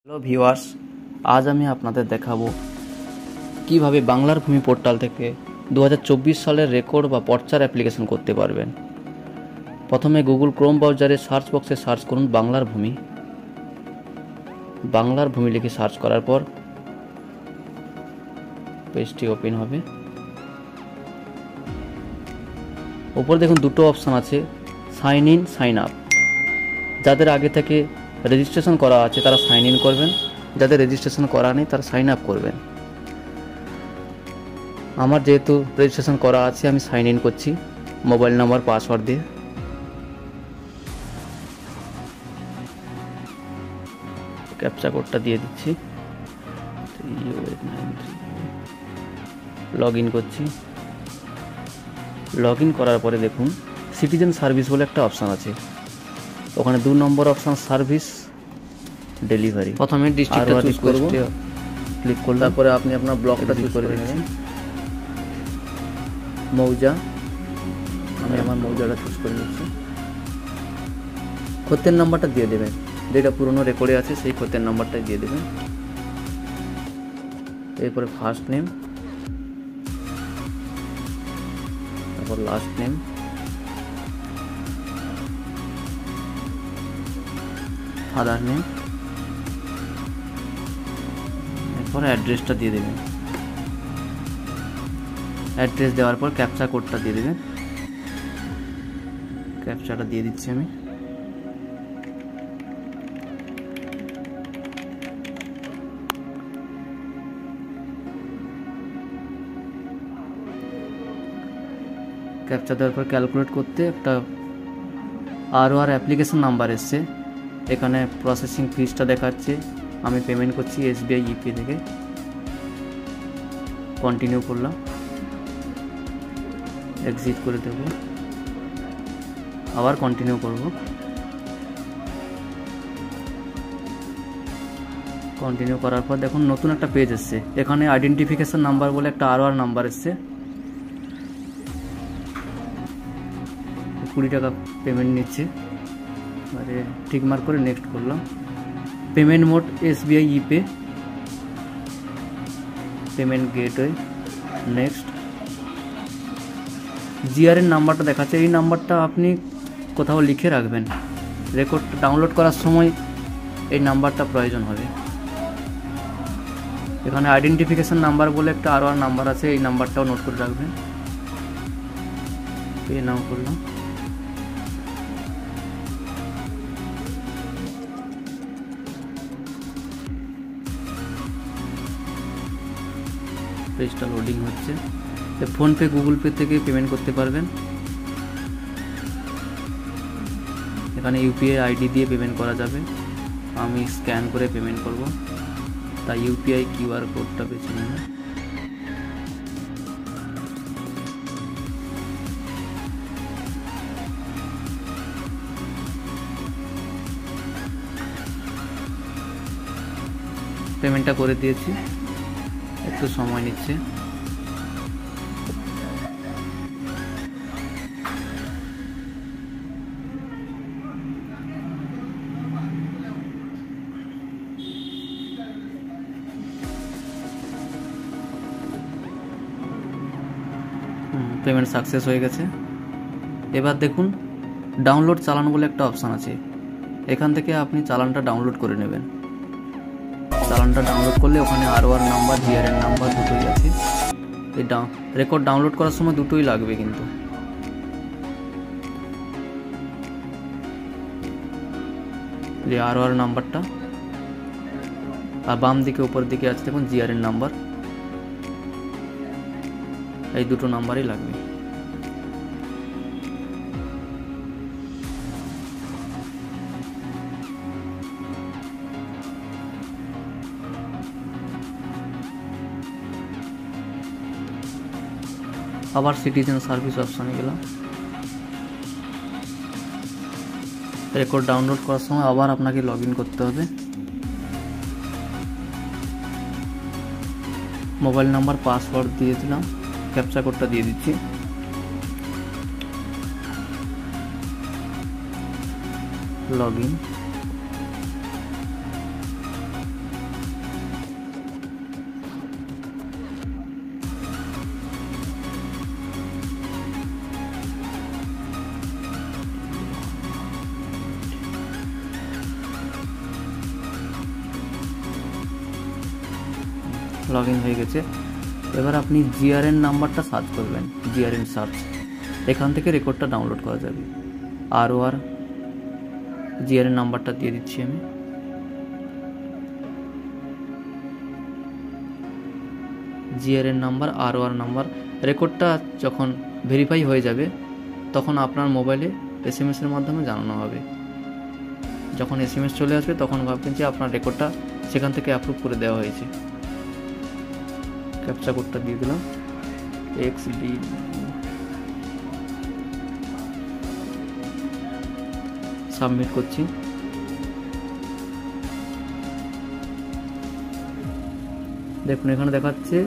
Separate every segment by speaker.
Speaker 1: Hello viewers, আজ আমি আপনাদের দেখাবো কিভাবে বাংলার ভূমি পোর্টাল থেকে 2024 সালের রেকর্ড বা পর্চার অ্যাপ্লিকেশন করতে পারবেন। প্রথমে গুগল ক্রোম ব্রাউজারে সার্চ বক্সে সার্চ করুন বাংলার ভূমি। বাংলার ভূমি লিখে সার্চ করার পর পেজটি ওপেন হবে। উপরে দেখুন দুটো অপশান আছে, সাইন ইন, সাইন আপ। যাদের আগে থেকে রেজিস্ট্রেশন করা আছে তারা সাইন ইন করবেন, যাদের রেজিস্ট্রেশন করা নেই তারা সাইন আপ করবেন। আমার যেহেতু রেজিস্ট্রেশন করা আছে আমি সাইন ইন করছি মোবাইল নাম্বার পাসওয়ার্ড দিয়ে। ক্যাপচা কোডটা দিয়ে দিচ্ছি, লগ ইন করছি। লগ ইন করার পরে দেখুন সিটিজেন সার্ভিস বলে একটা অপশান আছে, ওখানে 2 নম্বর অপশান সার্ভিস ডেলিভারি। প্রথমে ডিস্ট্রিক্টটা চুজ করব, ক্লিক করলে তারপরে আপনি আপনার ব্লকটা চুজ করে নেবেন। মৌজা, আমি আমার মৌজাটা চুজ করে নিচ্ছি। খতিয়ান নাম্বারটা দিয়ে দেবেন, যেটা পুরনো রেকর্ডে আছে সেই খতিয়ান নাম্বারটাই দিয়ে দেবেন। এরপরে ফার্স্ট নেম, তারপর লাস্ট নেম, ফাদার নেম, এরপর অ্যাড্রেসটা দিয়ে দেবেন। অ্যাড্রেস দেওয়ার পর ক্যাপচা কোডটা দিয়ে দেবেন। ক্যাপচাটা দিয়ে দিচ্ছি আমি। ক্যাপচা দেওয়ার পর ক্যালকুলেট করতে একটা আর অ্যাপ্লিকেশন নাম্বার এসছে, এখানে প্রসেসিং ফিসটা দেখাচ্ছে। আমি পেমেন্ট করছি SBI ইপি থেকে। কন্টিনিউ করলাম, এক্সিট করে দেব, আবার কন্টিনিউ করব। কন্টিনিউ করার পর দেখুন নতুন একটা পেজ এসছে, এখানে আইডেন্টিফিকেশন নাম্বার বলে একটা আর নাম্বার এসছে। 20 টাকা পেমেন্ট নিচ্ছে, আরে ঠিক মার্ক করে নেক্সট করলাম। Payment mode SBI ইপে, payment gateway, next. GRN নাম্বারটা দেখাচ্ছে, এই নাম্বারটা আপনি কোথাও লিখে রাখবেন, রেকর্ডটা ডাউনলোড করার সময় এই নাম্বারটা প্রয়োজন হবে। এখানে আইডেন্টিফিকেশন নাম্বার বলে একটা আর নাম্বার আছে, এই নাম্বারটাও নোট করে রাখবেন। পে নাও করলাম। পেজটা লোডিং হচ্ছে। ফোনপে, গুগল পে থেকে পেমেন্ট করতে পারবেন। এখানে ইউপিআই আইডি দিয়ে পেমেন্ট করা যাবে, আমি স্ক্যান করে পেমেন্ট করব, তাই ইউপিআই QR কোডটা বেছে নেব। পেমেন্টটা করে দিয়েছি, একটু সময় নিচ্ছে। পেমেন্ট সাকসেস হয়ে গেছে। এবার দেখুন ডাউনলোড চালান বলে একটা অপশান আছে, এখান থেকে আপনি চালানটা ডাউনলোড করে নেবেন। চালানটা ডাউনলোড করলে ওখানে আর নাম্বার, জিআরএন নাম্বার দুটোই আছে। এই রেকর্ড ডাউনলোড করার সময় দুটোই লাগবে কিন্তু। যে আর নাম্বারটা, আর বাম দিকে উপর দিকে আছে দেখুন জিআরএন নাম্বার, এই দুটো নাম্বারই লাগবে। আবার সিটিজেন সার্ভিস অপশানে গেলাম। রেকর্ড ডাউনলোড করার সময় আবার আপনাকে লগ ইন করতে হবে। মোবাইল নাম্বার, পাসওয়ার্ড দিয়ে দিলাম, ক্যাপচা কোডটা দিয়ে দিচ্ছি। Log in. লগ ইন হয়ে গেছে। এবার আপনি জিআরএন নাম্বারটা সার্চ করবেন, জিআরএন সার্চ, এখান থেকে রেকর্ডটা ডাউনলোড করা যাবে। ROR জিআরএন নাম্বারটা দিয়ে দিচ্ছি আমি। GRN number, ROR number. রেকর্ডটা যখন ভেরিফাই হয়ে যাবে তখন আপনার মোবাইলে SMS এর মাধ্যমে জানানো হবে। যখন SMS চলে আসবে তখন ভাববেন যে আপনার রেকর্ডটা সেখান থেকে অ্যাপ্রুভ করে দেওয়া হয়েছে। ক্যাপচা কোডটা দিয়ে দিলাম, XD। সাবমিট করছি। দেখুন এখানে দেখাচ্ছে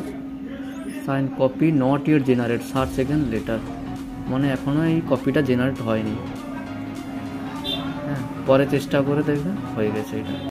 Speaker 1: sign copy not your generate 60 second later, মানে এখনও এই কপিটা জেনারেট হয়নি। হ্যাঁ, পরে চেষ্টা করে দেখবেন হয়ে গেছে এটা।